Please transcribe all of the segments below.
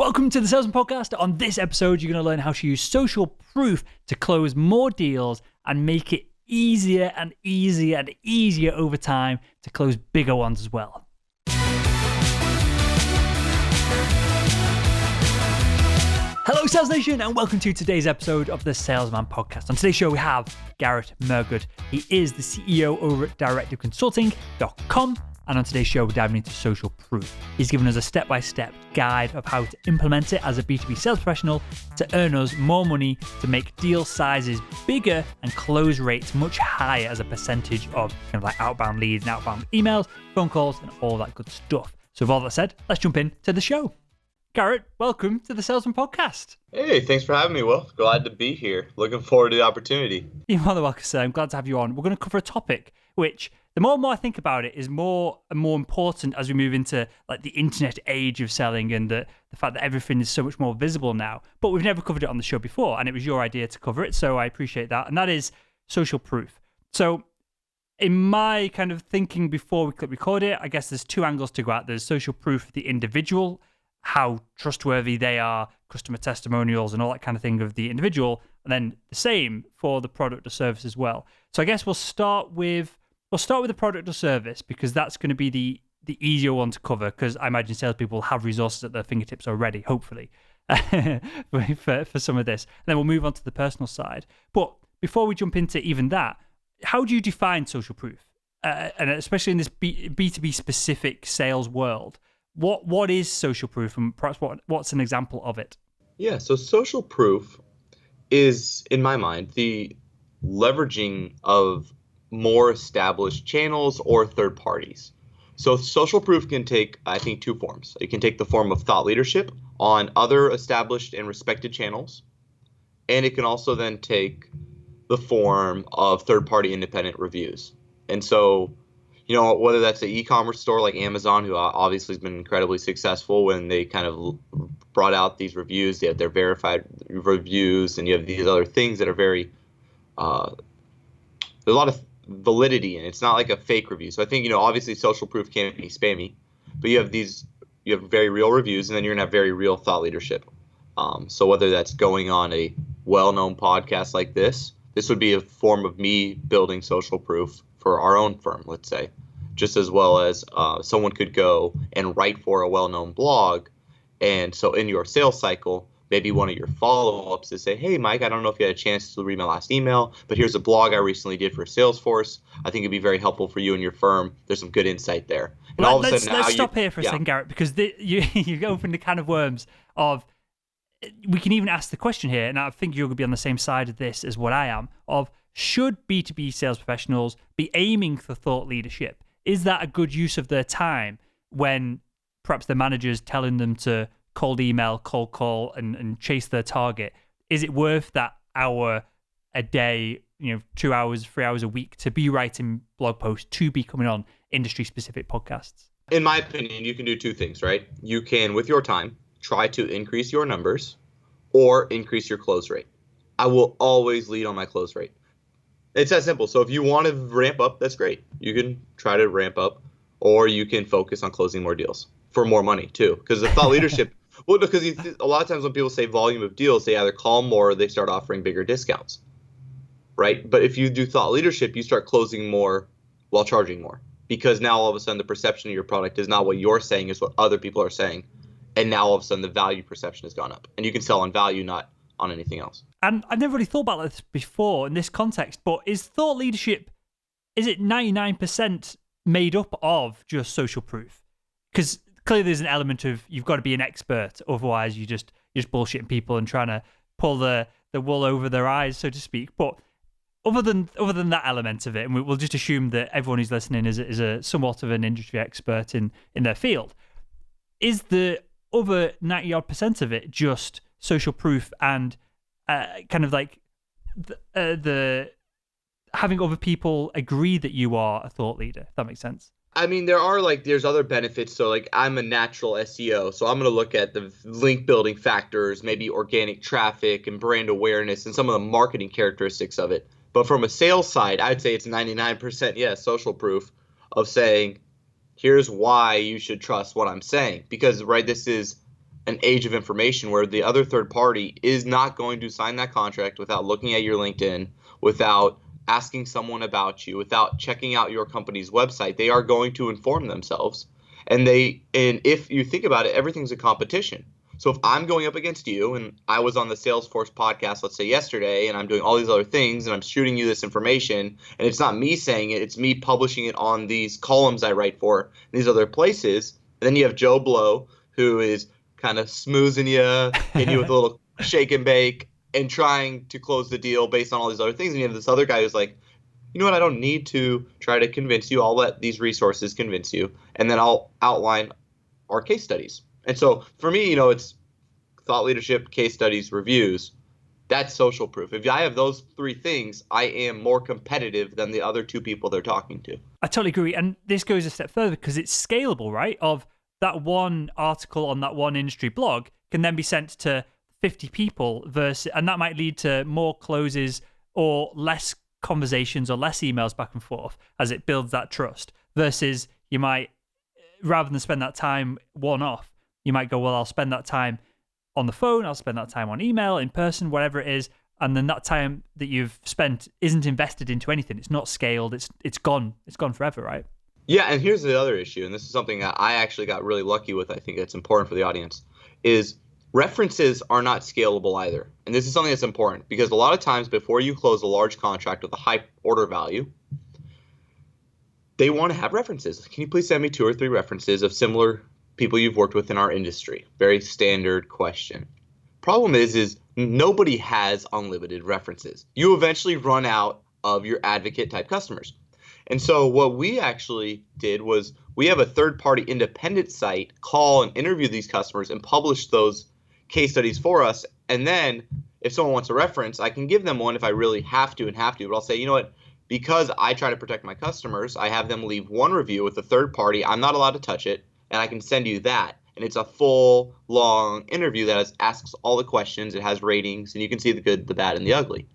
Welcome to the Salesman Podcast. On this episode, you're going to learn how to use social proof to close more deals and make it easier and easier and easier over time to close bigger ones as well. Hello, Sales Nation, and welcome to today's episode of the Salesman Podcast. On today's show, we have Garrett Mehrguth. He is the CEO over at Directive Consulting.com. And on today's show, we're diving into social proof. He's given us a step-by-step guide of how to implement it as a B2B sales professional to earn us more money, to make deal sizes bigger and close rates much higher as a percentage of like outbound leads and outbound emails, phone calls, and all that good stuff. So with all that said, let's jump into the show. Garrett, welcome to the Salesman Podcast. Hey, thanks for having me, Will. Glad to be here. Looking forward to the opportunity. You're more than welcome, sir. I'm glad to have you on. We're going to cover a topic which, the more and more I think about it, is more and more important as we move into like the internet age of selling and the fact that everything is so much more visible now. But we've never covered it on the show before, and it was your idea to cover it, so I appreciate that. And that is social proof. So in my kind of thinking before we click record it, I guess there's two angles to go at. There's social proof of the individual, how trustworthy they are, customer testimonials and all that kind of thing of the individual, and then the same for the product or service as well. So I guess we'll start with the product or service because that's going to be the easier one to cover, because I imagine salespeople have resources at their fingertips already, hopefully, for some of this. And then we'll move on to the personal side. But before we jump into even that, how do you define social proof? And especially in this B2B specific sales world, what is social proof, and perhaps what's an example of it? Yeah, so social proof is, in my mind, the leveraging of more established channels or third parties. So social proof can take, I think, two forms. It can take the form of thought leadership on other established and respected channels, and it can also then take the form of third-party independent reviews. And so, whether that's an e-commerce store like Amazon, who obviously has been incredibly successful when they kind of brought out these reviews, they have their verified reviews, and you have these other things that are very, there's a lot of validity, and it's not like a fake review. So I think, obviously social proof can't be spammy, but you have very real reviews, and then you're gonna have very real thought leadership. So whether that's going on a well-known podcast like this would be a form of me building social proof for our own firm, let's say, just as well as someone could go and write for a well-known blog. And so in your sales cycle, maybe one of your follow-ups is say, hey, Mike, I don't know if you had a chance to read my last email, but here's a blog I recently did for Salesforce. I think it'd be very helpful for you and your firm. There's some good insight there. And all of a sudden, let's stop here for a second, Garrett, because you opened the can of worms of, we can even ask the question here, and I think you're going to be on the same side of this as what I am, of should B2B sales professionals be aiming for thought leadership? Is that a good use of their time when perhaps the manager's telling them to cold email, cold call, and chase their target? Is it worth that hour a day, 2 hours, 3 hours a week to be writing blog posts, to be coming on industry-specific podcasts? In my opinion, you can do two things, right? You can, with your time, try to increase your numbers or increase your close rate. I will always lead on my close rate. It's that simple. So if you want to ramp up, that's great. You can try to ramp up, or you can focus on closing more deals for more money too. Because the thought leadership, well, because a lot of times when people say volume of deals, they either call more or they start offering bigger discounts, right? But if you do thought leadership, you start closing more while charging more, because now all of a sudden the perception of your product is not what you're saying, is what other people are saying. And now all of a sudden the value perception has gone up, and you can sell on value, not on anything else. And I've never really thought about this before in this context, but is thought leadership, is it 99% made up of just social proof? Because clearly there's an element of you've got to be an expert, otherwise you're just bullshitting people and trying to pull the wool over their eyes, so to speak. But other than that element of it, and we'll just assume that everyone who's listening is a somewhat of an industry expert in their field, is the other 90% of it just social proof and kind of like the having other people agree that you are a thought leader, if that makes sense? I mean, there's other benefits. So I'm a natural SEO, so I'm going to look at the link building factors, maybe organic traffic and brand awareness and some of the marketing characteristics of it. But from a sales side, I'd say it's 99% social proof of saying, here's why you should trust what I'm saying. Because, right, this is an age of information where the other third party is not going to sign that contract without looking at your LinkedIn, without asking someone about you, without checking out your company's website. They are going to inform themselves. And if you think about it, everything's a competition. So if I'm going up against you and I was on the Salesforce podcast, let's say yesterday, and I'm doing all these other things and I'm shooting you this information, and it's not me saying it, it's me publishing it on these columns I write for these other places. And then you have Joe Blow, who is kind of smoozing you, hitting you with a little shake and bake and trying to close the deal based on all these other things. And you have this other guy who's like, you know what, I don't need to try to convince you. I'll let these resources convince you. And then I'll outline our case studies. And so for me, it's thought leadership, case studies, reviews. That's social proof. If I have those three things, I am more competitive than the other two people they're talking to. I totally agree. And this goes a step further because it's scalable, right? Of that one article on that one industry blog can then be sent to 50 people and that might lead to more closes or less conversations or less emails back and forth as it builds that trust, versus you might, rather than spend that time one off, you might go, well, I'll spend that time on the phone, I'll spend that time on email, in person, whatever it is, and then that time that you've spent isn't invested into anything. It's not scaled. It's gone. It's gone forever, right? Yeah, and here's the other issue, and this is something that I actually got really lucky with. I think that's important for the audience, is references are not scalable either. And this is something that's important because a lot of times before you close a large contract with a high order value, they want to have references. Can you please send me 2 or 3 references of similar people you've worked with in our industry? Very standard question. Problem is nobody has unlimited references. You eventually run out of your advocate type customers. And so what we actually did was we have a third-party independent site call and interview these customers and publish those case studies for us. And then if someone wants a reference, I can give them one if I really have to. But I'll say, you know what, because I try to protect my customers, I have them leave one review with a third party. I'm not allowed to touch it, and I can send you that. And it's a full, long interview that asks all the questions. It has ratings, and you can see the good, the bad, and the ugly.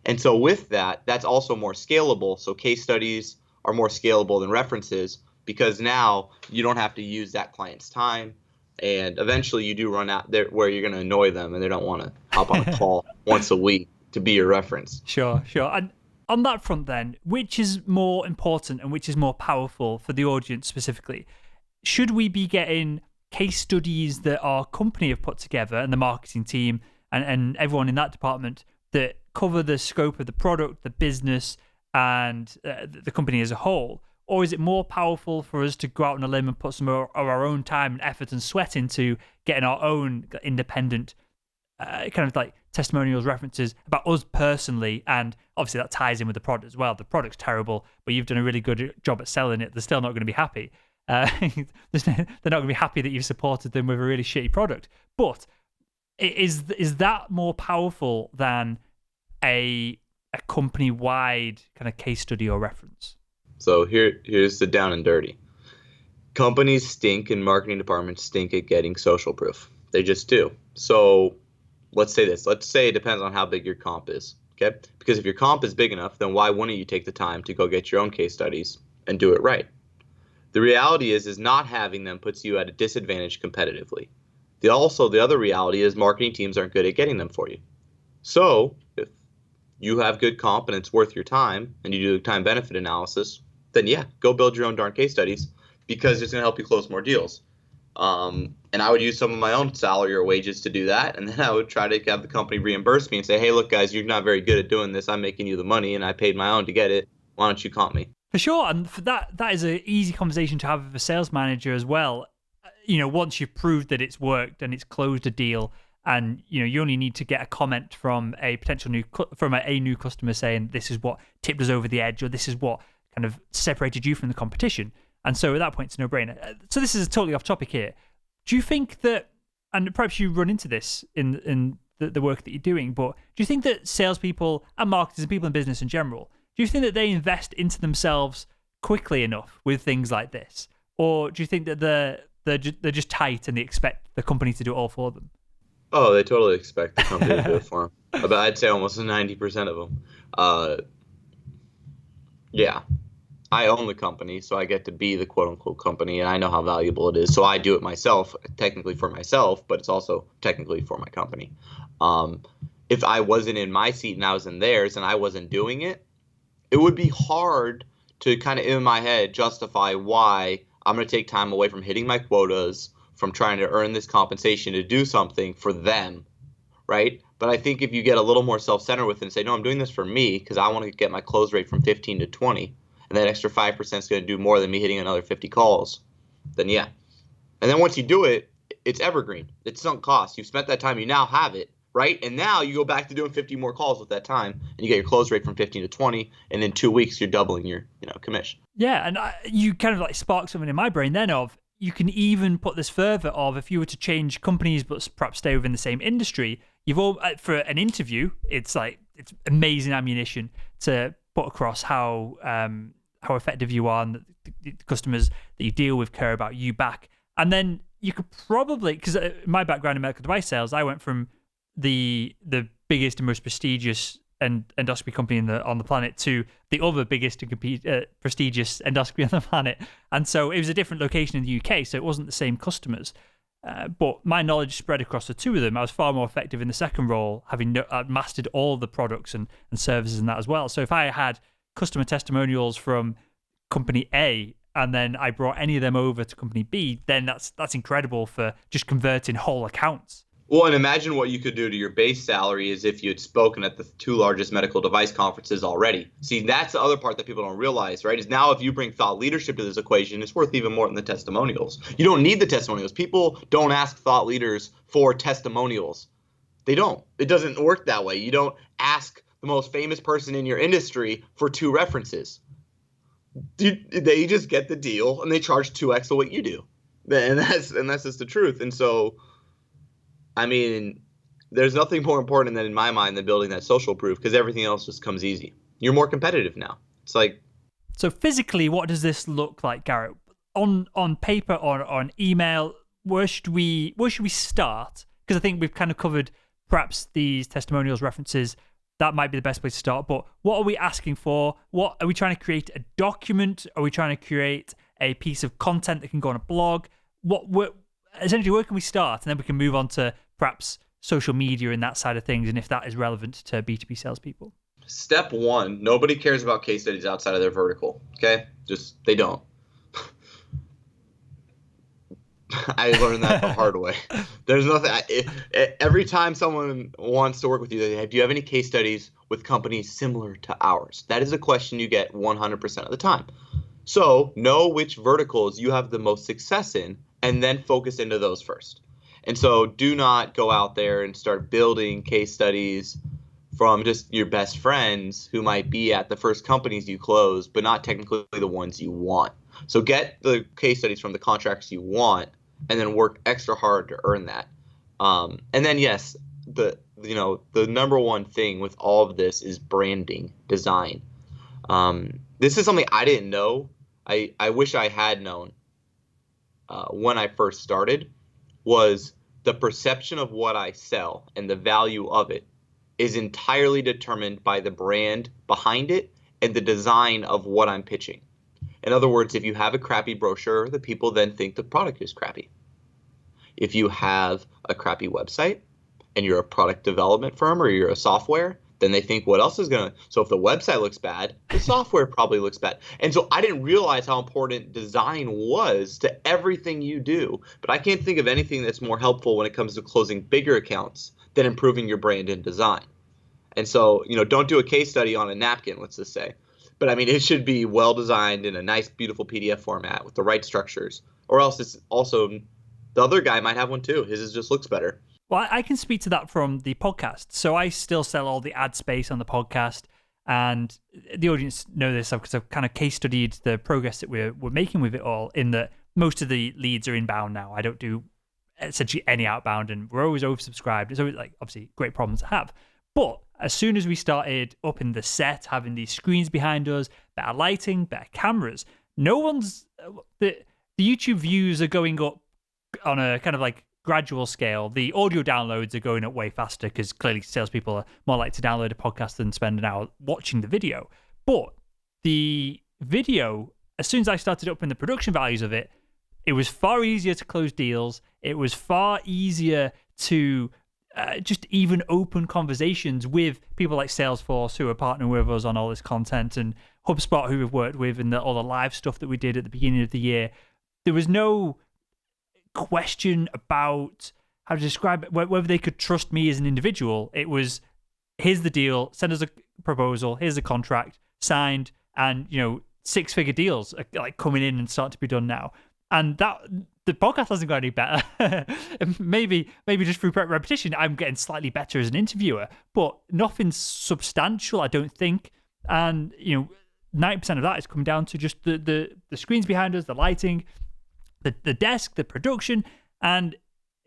And so with that, that's also more scalable. So case studies are more scalable than references because now you don't have to use that client's time. And eventually you do run out there where you're going to annoy them and they don't want to hop on a call once a week to be your reference. Sure. And on that front then, which is more important and which is more powerful for the audience specifically? Should we be getting case studies that our company have put together and the marketing team and everyone in that department that cover the scope of the product, the business, and the company as a whole? Or is it more powerful for us to go out on a limb and put some of our own time and effort and sweat into getting our own independent kind of like testimonials, references about us personally? And obviously that ties in with the product as well. The product's terrible, but you've done a really good job at selling it. They're still not going to be happy. They're not going to be happy that you've supported them with a really shitty product. But is that more powerful than a company-wide kind of case study or reference? So here's the down and dirty. Companies stink and marketing departments stink at getting social proof. They just do. So let's say this. Let's say it depends on how big your comp is. Okay? Because if your comp is big enough, then why wouldn't you take the time to go get your own case studies and do it right? The reality is not having them puts you at a disadvantage competitively. The other reality is marketing teams aren't good at getting them for you. So if you have good comp and it's worth your time and you do time benefit analysis, then yeah, go build your own darn case studies because it's going to help you close more deals. And I would use some of my own salary or wages to do that. And then I would try to have the company reimburse me and say, hey, look, guys, you're not very good at doing this. I'm making you the money and I paid my own to get it. Why don't you comp me? For sure. And for that is an easy conversation to have with a sales manager as well. Once you've proved that it's worked and it's closed a deal, and you only need to get a comment from a potential new customer saying this is what tipped us over the edge, or this is what kind of separated you from the competition. And so at that point, it's a no-brainer. So this is totally off topic here. Do you think that, and perhaps you run into this in the work that you're doing, but do you think that salespeople and marketers and people in business in general, do you think that they invest into themselves quickly enough with things like this, or do you think that they're just tight and they expect the company to do it all for them? Oh, they totally expect the company to do it for them. But I'd say almost 90% of them. Yeah. I own the company, so I get to be the quote unquote company, and I know how valuable it is. So I do it myself, technically for myself, but it's also technically for my company. If I wasn't in my seat and I was in theirs and I wasn't doing it, it would be hard to kind of in my head justify why I'm going to take time away from hitting my quotas, from trying to earn this compensation to do something for them, right? But I think if you get a little more self-centered with it and say, no, I'm doing this for me because I want to get my close rate from 15 to 20, and that extra 5% is going to do more than me hitting another 50 calls, then yeah. And then once you do it, it's evergreen. It's sunk cost. You've spent that time. You now have it, right? And now you go back to doing 50 more calls with that time, and you get your close rate from 15 to 20, and in 2 weeks you're doubling your commission. Yeah, and you kind of like sparked something in my brain then of, you can even put this further of, if you were to change companies but perhaps stay within the same industry, you've all, for an interview, it's amazing ammunition to put across how effective you are, and the customers that you deal with care about you back. And then you could probably, because my background in medical device sales, I went from the biggest and most prestigious endoscopy company on the planet to the other biggest and prestigious endoscopy on the planet. And so it was a different location in the UK, so it wasn't the same customers. But my knowledge spread across the two of them. I was far more effective in the second role, having mastered all the products and services and that as well. So if I had customer testimonials from company A and then I brought any of them over to company B, then that's incredible for just converting whole accounts. Well, and imagine what you could do to your base salary as if you had spoken at the two largest medical device conferences already. See, that's the other part that people don't realize, right? Is now if you bring thought leadership to this equation, it's worth even more than the testimonials. You don't need the testimonials. People don't ask thought leaders for testimonials. They don't. It doesn't work that way. You don't ask the most famous person in your industry for 2 references. They just get the deal and they charge 2x of what you do. And that's just the truth. And so, I mean, there's nothing more important than, in my mind, than building that social proof, because everything else just comes easy. You're more competitive now. It's like, so physically, what does this look like, Garrett? On paper or on email, where should we start? Because I think we've kind of covered perhaps these testimonials, references. That might be the best place to start. But what are we asking for? What are we trying to create? A document? Are we trying to create a piece of content that can go on a blog? Essentially, where can we start? And then we can move on to perhaps social media and that side of things, and if that is relevant to B2B salespeople. Step 1, nobody cares about case studies outside of their vertical, okay? They don't. I learned that the hard way. There's nothing. Every time someone wants to work with you, they say, do you have any case studies with companies similar to ours? That is a question you get 100% of the time. So know which verticals you have the most success in, and then focus into those first. And so do not go out there and start building case studies from just your best friends who might be at the first companies you close, but not technically the ones you want. So get the case studies from the contracts you want, and then work extra hard to earn that. And then, yes, the number one thing with all of this is branding, design. This is something I didn't know. I wish I had known when I first started, was the perception of what I sell and the value of it is entirely determined by the brand behind it and the design of what I'm pitching. In other words, if you have a crappy brochure, the people then think the product is crappy. If you have a crappy website and you're a product development firm or you're a software, then they think what else is going to. So if the website looks bad, the software probably looks bad. And so I didn't realize how important design was to everything you do. But I can't think of anything that's more helpful when it comes to closing bigger accounts than improving your brand and design. And so, don't do a case study on a napkin, let's just say. But I mean, it should be well designed in a nice, beautiful PDF format with the right structures, or else it's also, the other guy might have one too. His just looks better. Well, I can speak to that from the podcast. So I still sell all the ad space on the podcast, and the audience know this because I've kind of case studied the progress that we're making with it all, in that most of the leads are inbound now. I don't do essentially any outbound, and we're always oversubscribed. It's always, obviously great problem to have. But as soon as we started up in the set, having these screens behind us, better lighting, better cameras, the YouTube views are going up on a kind of gradual scale. The audio downloads are going up way faster because clearly salespeople are more likely to download a podcast than spend an hour watching the video. But the video, as soon as I started up in the production values of it, it was far easier to close deals. It was far easier to just even open conversations with people like Salesforce, who are partnering with us on all this content, and HubSpot, who we've worked with, and all the live stuff that we did at the beginning of the year. There was no question about how to describe it, whether they could trust me as an individual. It was, here's the deal, send us a proposal, here's the contract, signed, and 6-figure deals are like coming in and starting to be done now. And that the podcast hasn't got any better. maybe just through repetition, I'm getting slightly better as an interviewer, but nothing substantial, I don't think. And 90% of that is coming down to just the screens behind us, the lighting, the desk, the production, and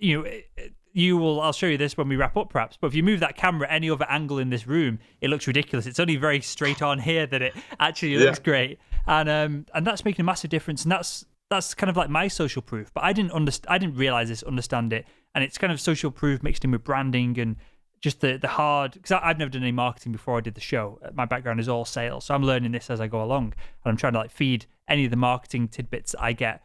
I'll show you this when we wrap up perhaps, but if you move that camera any other angle in this room, it looks ridiculous. It's only very straight on here that it actually looks great. And that's making a massive difference. And that's kind of like my social proof, but I didn't realize this, understand it. And it's kind of social proof mixed in with branding and just the hard, because I've never done any marketing before I did the show. My background is all sales. So I'm learning this as I go along, and I'm trying to feed any of the marketing tidbits that I get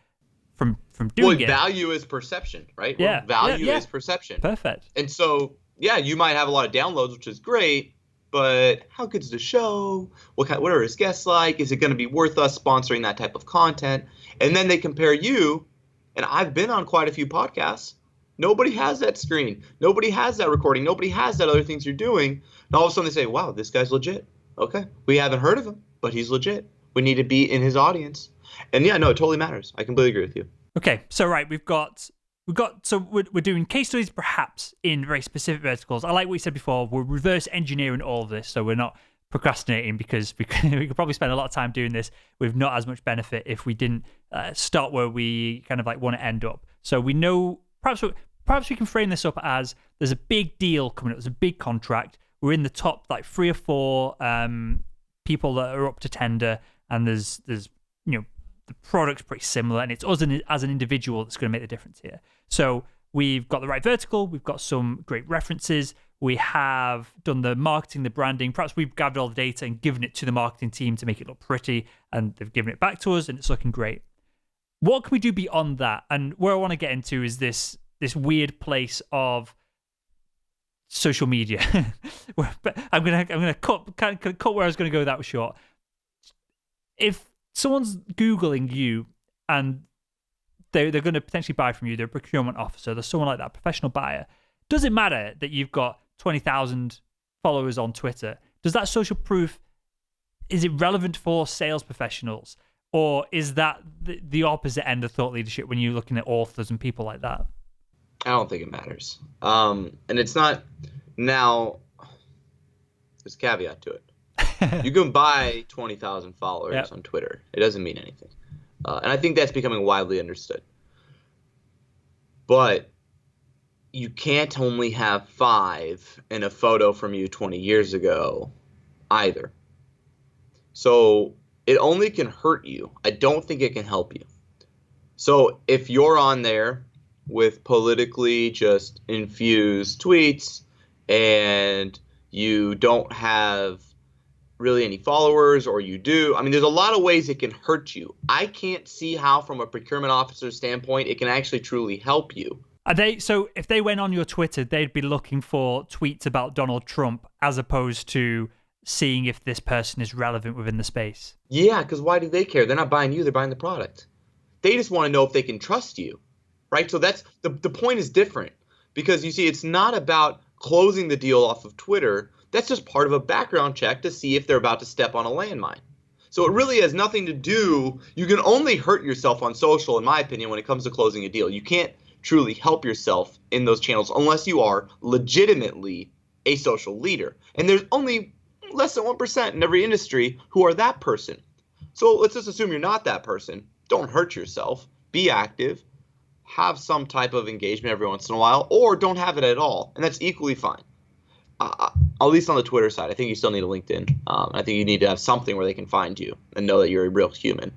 from doing it. Value is perception, right? Yeah. Value is perception. Perfect. And so, you might have a lot of downloads, which is great, but how good's the show? What are his guests like? Is it going to be worth us sponsoring that type of content? And then they compare you, and I've been on quite a few podcasts. Nobody has that screen. Nobody has that recording. Nobody has that other things you're doing. And all of a sudden they say, wow, this guy's legit. Okay. We haven't heard of him, but he's legit. We need to be in his audience. And it totally matters. I completely agree with you. Okay. So, right. We're doing case studies perhaps in very specific verticals. I like what you said before. We're reverse engineering all of this. So we're not procrastinating, because we could probably spend a lot of time doing this with not as much benefit if we didn't start where we kind of want to end up. So we know, perhaps we can frame this up as there's a big deal coming up. There's a big contract. We're in the top 3 or 4 people that are up to tender, and there's the product's pretty similar, and it's us as an individual that's going to make the difference here. So we've got the right vertical. We've got some great references. We have done the marketing, the branding. Perhaps we've gathered all the data and given it to the marketing team to make it look pretty, and they've given it back to us, and it's looking great. What can we do beyond that? And where I want to get into is this weird place of social media. I'm gonna cut where I was going to go. That was short. If someone's Googling you and they're going to potentially buy from you, they're a procurement officer, there's someone like that, professional buyer. Does it matter that you've got 20,000 followers on Twitter? Does that social proof, is it relevant for sales professionals? Or is that the opposite end of thought leadership when you're looking at authors and people like that? I don't think it matters. And it's not, now, there's a caveat to it. You can buy 20,000 followers on Twitter. It doesn't mean anything. And I think that's becoming widely understood. But you can't only have 5 in a photo from you 20 years ago either. So it only can hurt you. I don't think it can help you. So if you're on there with politically just infused tweets and you don't have really any followers, or you do, there's a lot of ways it can hurt you. I can't see how, from a procurement officer standpoint, it can actually truly help you. So if they went on your Twitter, they'd be looking for tweets about Donald Trump as opposed to seeing if this person is relevant within the space. Yeah, because why do they care? They're not buying you, they're buying the product. They just want to know if they can trust you, right? So that's the point is different, because you see, it's not about closing the deal off of Twitter. That's just part of a background check to see if they're about to step on a landmine. So it really has nothing to do. You can only hurt yourself on social, in my opinion, when it comes to closing a deal. You can't truly help yourself in those channels unless you are legitimately a social leader. And there's only less than 1% in every industry who are that person. So let's just assume you're not that person. Don't hurt yourself. Be active. Have some type of engagement every once in a while, or don't have it at all. And that's equally fine. At least on the Twitter side, I think you still need a LinkedIn. I think you need to have something where they can find you and know that you're a real human.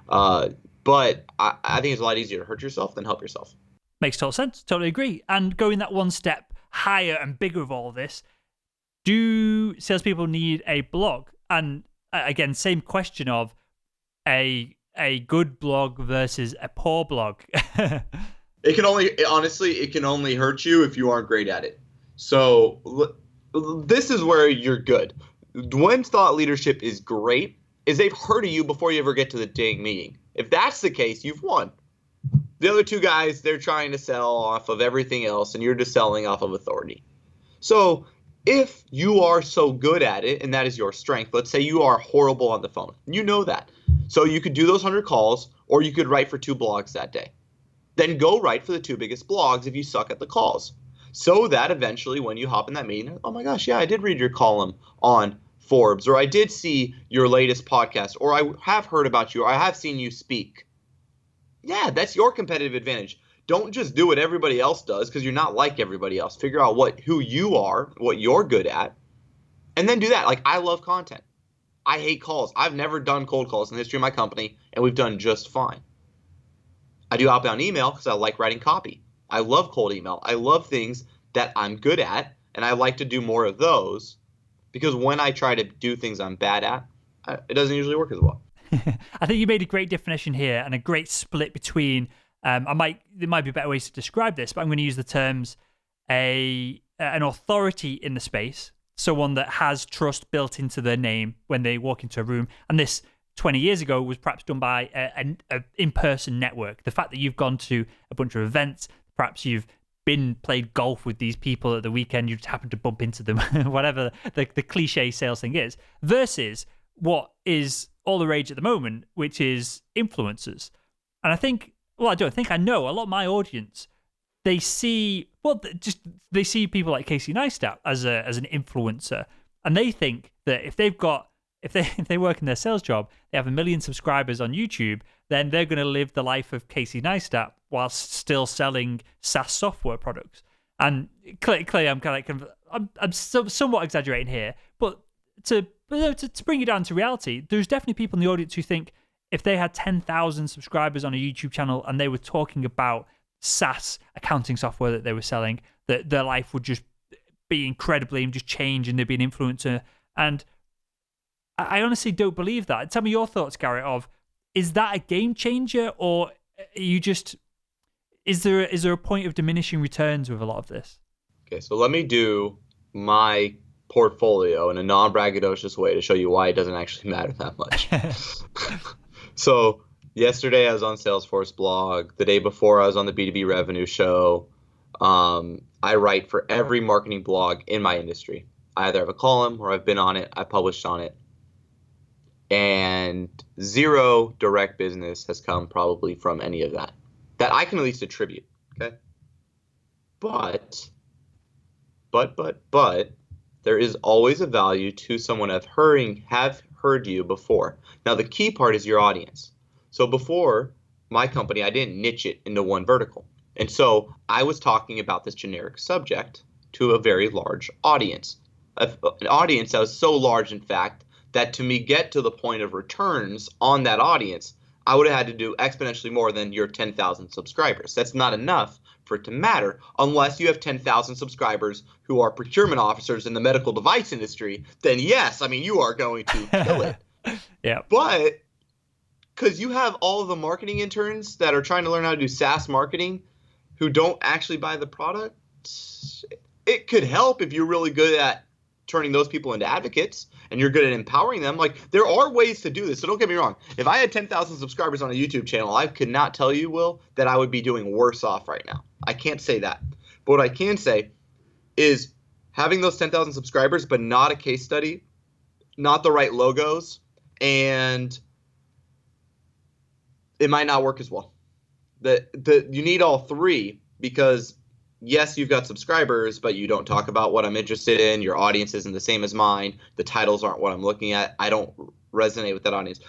But I think it's a lot easier to hurt yourself than help yourself. Makes total sense. Totally agree. And going that one step higher and bigger of all this, do salespeople need a blog? And again, same question of, a good blog versus a poor blog? It can only hurt you if you aren't great at it. So this is where you're good. When thought leadership is great is they've heard of you before you ever get to the dang meeting. If that's the case, you've won. The other two guys, they're trying to sell off of everything else, and you're just selling off of authority. So if you are so good at it, and that is your strength, let's say you are horrible on the phone. You know that. So you could do those 100 calls, or you could write for 2 blogs that day. Then go write for the 2 biggest blogs if you suck at the calls. So that eventually when you hop in that meeting, oh my gosh, yeah, I did read your column on Forbes, or I did see your latest podcast, or I have heard about you, or I have seen you speak. Yeah, that's your competitive advantage. Don't just do what everybody else does because you're not like everybody else. Figure out who you are, what you're good at, and then do that. Like, I love content. I hate calls. I've never done cold calls in the history of my company, and we've done just fine. I do outbound email because I like writing copy. I love cold email. I love things that I'm good at, and I like to do more of those because when I try to do things I'm bad at, it doesn't usually work as well. I think you made a great definition here and a great split between, there might be better ways to describe this, but I'm going to use the terms an authority in the space, someone that has trust built into their name when they walk into a room. And this 20 years ago was perhaps done by an in-person network. The fact that you've gone to a bunch of events, perhaps you've played golf with these people at the weekend, you just happen to bump into them, whatever the cliche sales thing is, versus what is all the rage at the moment, which is influencers. And I think, I know a lot of my audience, they see people like Casey Neistat as an influencer, and they think that if they work in their sales job, they have 1 million subscribers on YouTube, then they're going to live the life of Casey Neistat whilst still selling SaaS software products. And clearly, I'm somewhat exaggerating here, but to bring it down to reality, there's definitely people in the audience who think if they had 10,000 subscribers on a YouTube channel and they were talking about SaaS accounting software that they were selling, that their life would just be incredibly and just change, and they'd be an influencer. And I honestly don't believe that. Tell me your thoughts, Garrett, is that a game changer, or is there a point of diminishing returns with a lot of this? Okay, so let me do my portfolio in a non-braggadocious way to show you why it doesn't actually matter that much. So yesterday I was on Salesforce blog. The day before I was on the B2B revenue show. I write for every marketing blog in my industry. I either have a column or I've been on it, I published on it. And 0 direct business has come probably from any of that I can at least attribute. Okay. But there is always a value to someone have heard you before. Now, the key part is your audience. So before my company, I didn't niche it into one vertical. And so I was talking about this generic subject to a very large audience, an audience that was so large, in fact, that to me get to the point of returns on that audience, I would have had to do exponentially more than your 10,000 subscribers. That's not enough for it to matter unless you have 10,000 subscribers who are procurement officers in the medical device industry. Then yes, I mean, you are going to kill it. Yeah. But because you have all of the marketing interns that are trying to learn how to do SaaS marketing who don't actually buy the product, it could help if you're really good at turning those people into advocates and you're good at empowering them. Like, there are ways to do this. So don't get me wrong. If I had 10,000 subscribers on a YouTube channel, I could not tell you, Will, that I would be doing worse off right now. I can't say that. But what I can say is having those 10,000 subscribers, but not a case study, not the right logos, and it might not work as well. You need all 3 because yes, you've got subscribers, but you don't talk about what I'm interested in. Your audience isn't the same as mine. The titles aren't what I'm looking at. I don't resonate with that audience.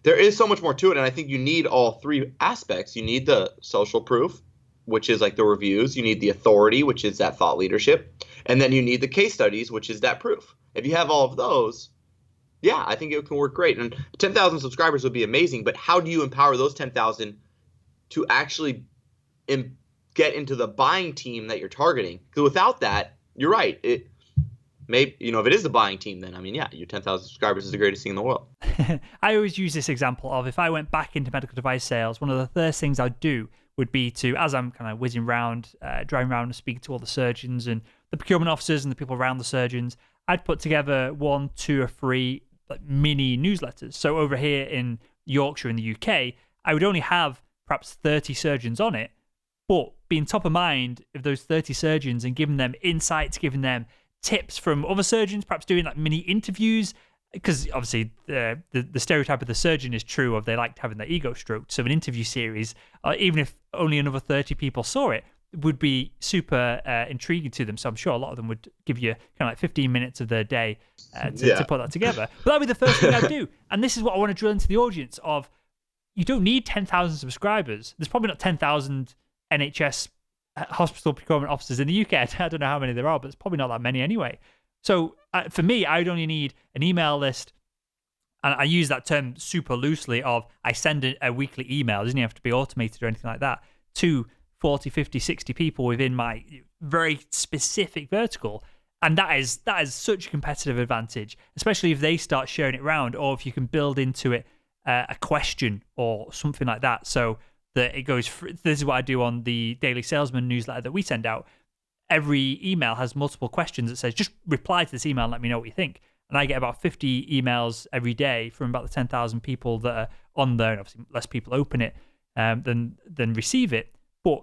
There is so much more to it, and I think you need all 3 aspects. You need the social proof, which is like the reviews. You need the authority, which is that thought leadership. And then you need the case studies, which is that proof. If you have all of those, yeah, I think it can work great. And 10,000 subscribers would be amazing, but how do you empower those 10,000 to actually get into the buying team that you're targeting? Because without that, you're right. maybe, if it is the buying team, then, yeah, your 10,000 subscribers is the greatest thing in the world. I always use this example of if I went back into medical device sales, one of the first things I'd do would be to, as I'm kind of whizzing around, driving around and speaking to all the surgeons and the procurement officers and the people around the surgeons, I'd put together 1, 2, or 3 mini newsletters. So over here in Yorkshire in the UK, I would only have perhaps 30 surgeons on it, but being top of mind of those 30 surgeons and giving them insights, giving them tips from other surgeons, perhaps doing mini interviews, because obviously the stereotype of the surgeon is true of they liked having their ego stroked. So an interview series, even if only another 30 people saw it, would be super intriguing to them. So I'm sure a lot of them would give you kind of 15 minutes of their day to put that together. But that'd be the first thing I'd do. And this is what I want to drill into the audience of. You don't need 10,000 subscribers. There's probably not 10,000 NHS hospital procurement officers in the UK. I don't know how many there are, but it's probably not that many anyway. So for me, I would only need an email list. And I use that term super loosely of I send a weekly email. It doesn't even have to be automated or anything like that to 40, 50, 60 people within my very specific vertical. And that is such a competitive advantage, especially if they start sharing it around, or if you can build into it a question or something like that. So that it goes, this is what I do on the Daily Salesman newsletter that we send out. Every email has multiple questions that says, just reply to this email and let me know what you think. And I get about 50 emails every day from about the 10,000 people that are on there. And obviously less people open it than receive it. But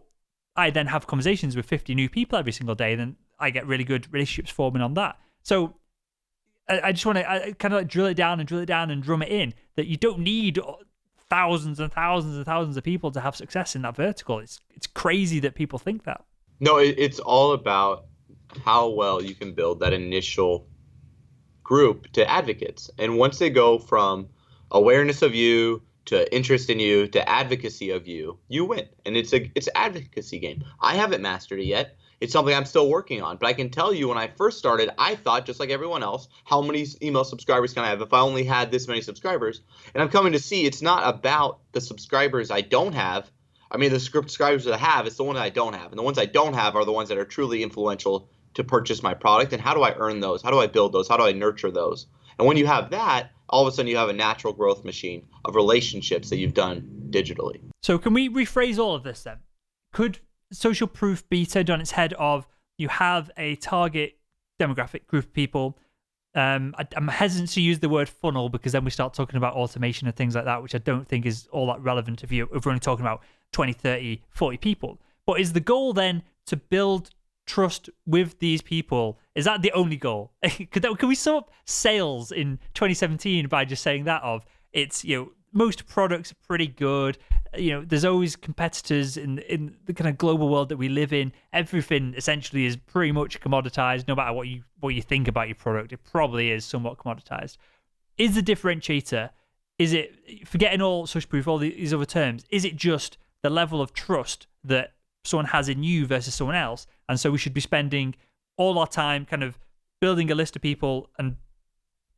I then have conversations with 50 new people every single day. And then I get really good relationships forming on that. So I just want to kind of drill it down and drum it in that you don't need thousands and thousands and thousands of people to have success in that vertical. It's crazy that people think that. No, it's all about how well you can build that initial group to advocates. And once they go from awareness of you to interest in you to advocacy of you, you win. And it's an advocacy game. I haven't mastered it yet. It's something I'm still working on. But I can tell you when I first started, I thought, just like everyone else, how many email subscribers can I have if I only had this many subscribers? And I'm coming to see it's not about the subscribers I don't have. I mean, the subscribers that I have, it's the ones I don't have. And the ones I don't have are the ones that are truly influential to purchase my product. And how do I earn those? How do I build those? How do I nurture those? And when you have that, all of a sudden you have a natural growth machine of relationships that you've done digitally. So can we rephrase all of this then? Could social proof be turned on its head of you have a target demographic group of people? I'm hesitant to use the word funnel because then we start talking about automation and things like that, which I don't think is all that relevant if we're only talking about 20, 30, 40 people. But is the goal then to build trust with these people? Is that the only goal? Can we sum up sales in 2017 by just saying that of it's, most products are pretty good. There's always competitors in the kind of global world that we live in. Everything essentially is pretty much commoditized. No matter what you think about your product, it probably is somewhat commoditized. Is the differentiator, is it, forgetting all social proof, all these other terms, is it just the level of trust that someone has in you versus someone else? And so we should be spending all our time kind of building a list of people, and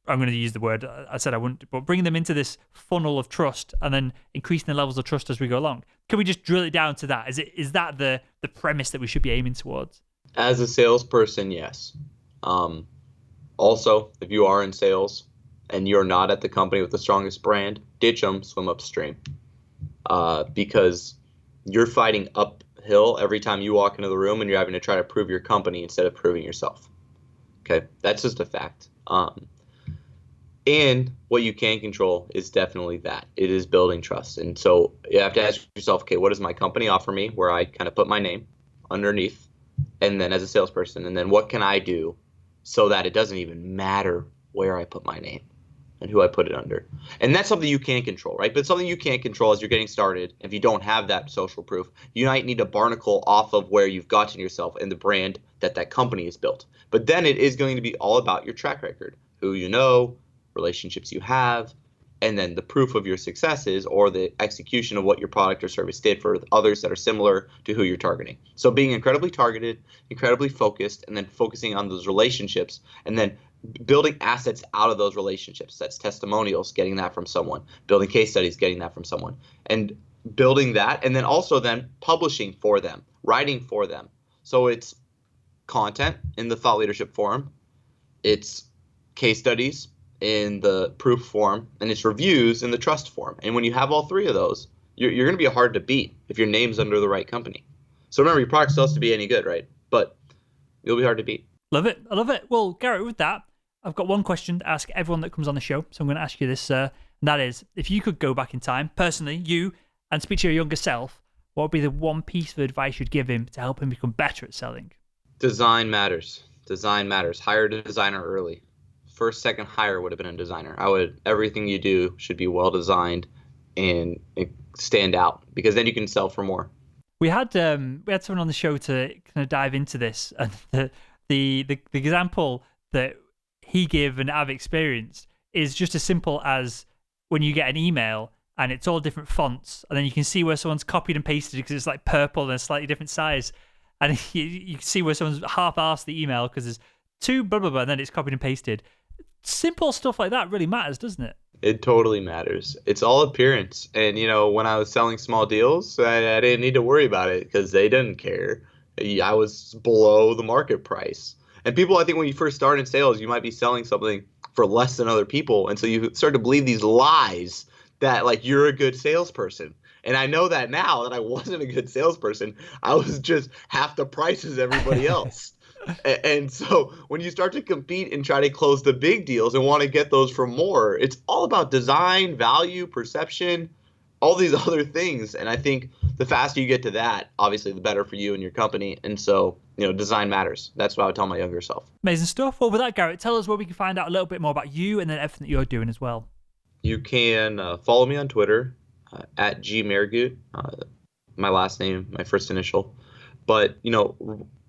I'm going to use the word I said I wouldn't, but bringing them into this funnel of trust and then increasing the levels of trust as we go along. Can we just drill it down to that? Is that the premise that we should be aiming towards? As a salesperson, yes. Also, if you are in sales and you're not at the company with the strongest brand, ditch them, swim upstream. Because you're fighting uphill every time you walk into the room and you're having to try to prove your company instead of proving yourself. Okay, that's just a fact. And what you can control is definitely that. It is building trust. And so you have to ask yourself, okay, what does my company offer me, where I kind of put my name underneath, and then as a salesperson, and then what can I do so that it doesn't even matter where I put my name and who I put it under. And that's something you can control, right? But something you can't control as you're getting started. If you don't have that social proof, you might need to barnacle off of where you've gotten yourself and the brand that company has built. But then it is going to be all about your track record, who you know, relationships you have, and then the proof of your successes or the execution of what your product or service did for others that are similar to who you're targeting. So being incredibly targeted, incredibly focused, and then focusing on those relationships, and then building assets out of those relationships. That's testimonials, getting that from someone, building case studies, getting that from someone, and building that, and then also then publishing for them, writing for them. So it's content in the thought leadership forum. it's case studies in the proof form, and it's reviews in the trust form. And when you have all three of those, you're going to be hard to beat if your name's under the right company. So remember, your product still has to be any good, right? But you'll be hard to beat. Love it. I love it. Well, Garrett, with that, I've got one question to ask everyone that comes on the show. So I'm going to ask you this, sir. And that is, if you could go back in time, personally, you, and speak to your younger self, what would be the one piece of advice you'd give him to help him become better at selling? Design matters. Design matters. Hire a designer early. First, second hire would have been a designer. Everything you do should be well designed and stand out, because then you can sell for more. We had someone on the show to kind of dive into this, and the example that he gave and I've experienced is just as simple as when you get an email and it's all different fonts, and then you can see where someone's copied and pasted because it's like purple and a slightly different size, and you can see where someone's half-arsed the email because there's two blah blah blah, and then it's copied and pasted. Simple stuff like that really matters, doesn't it? It totally matters. It's all appearance. And, when I was selling small deals, I didn't need to worry about it because they didn't care. I was below the market price. And people, I think when you first start in sales, you might be selling something for less than other people. And so you start to believe these lies that, like, you're a good salesperson. And I know that now that I wasn't a good salesperson. I was just half the price as everybody else. And so when you start to compete and try to close the big deals and want to get those for more, it's all about design, value, perception, all these other things. And I think the faster you get to that, obviously, the better for you and your company. And so, design matters. That's what I would tell my younger self. Amazing stuff. Well, with that, Garrett, tell us where we can find out a little bit more about you and then everything that you're doing as well. You can follow me on Twitter at Mehrguth, my last name, my first initial. But,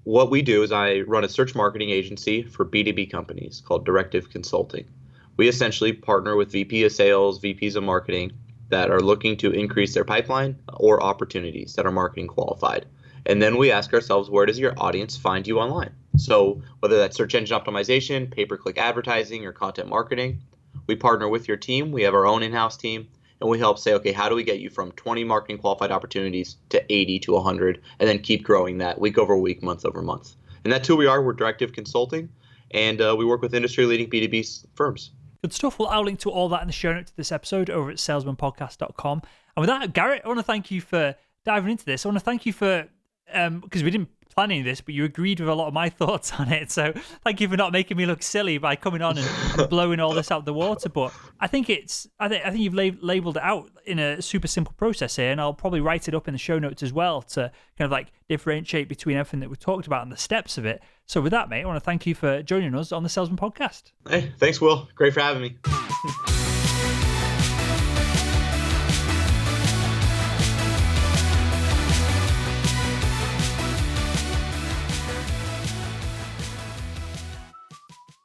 what we do is I run a search marketing agency for B2B companies called Directive Consulting. We essentially partner with VP of sales, VPs of marketing that are looking to increase their pipeline or opportunities that are marketing qualified. And then we ask ourselves, where does your audience find you online? So whether that's search engine optimization, pay-per-click advertising, or content marketing, we partner with your team. We have our own in-house team. And we help say, okay, how do we get you from 20 marketing qualified opportunities to 80 to 100, and then keep growing that week over week, month over month. And that's who we are. We're Directive Consulting, and we work with industry-leading B2B firms. Good stuff. Well, I'll link to all that in the show notes to this episode over at salesmanpodcast.com. And with that, Garrett, I want to thank you for diving into this. I want to thank you for, because we didn't plan any of this, but you agreed with a lot of my thoughts on it. So thank you for not making me look silly by coming on and blowing all this out of the water. But I think I think you've labeled it out in a super simple process here, and I'll probably write it up in the show notes as well to kind of like differentiate between everything that we talked about and the steps of it. So with that, mate, I want to thank you for joining us on the Salesman Podcast. Hey, thanks, Will. Great for having me.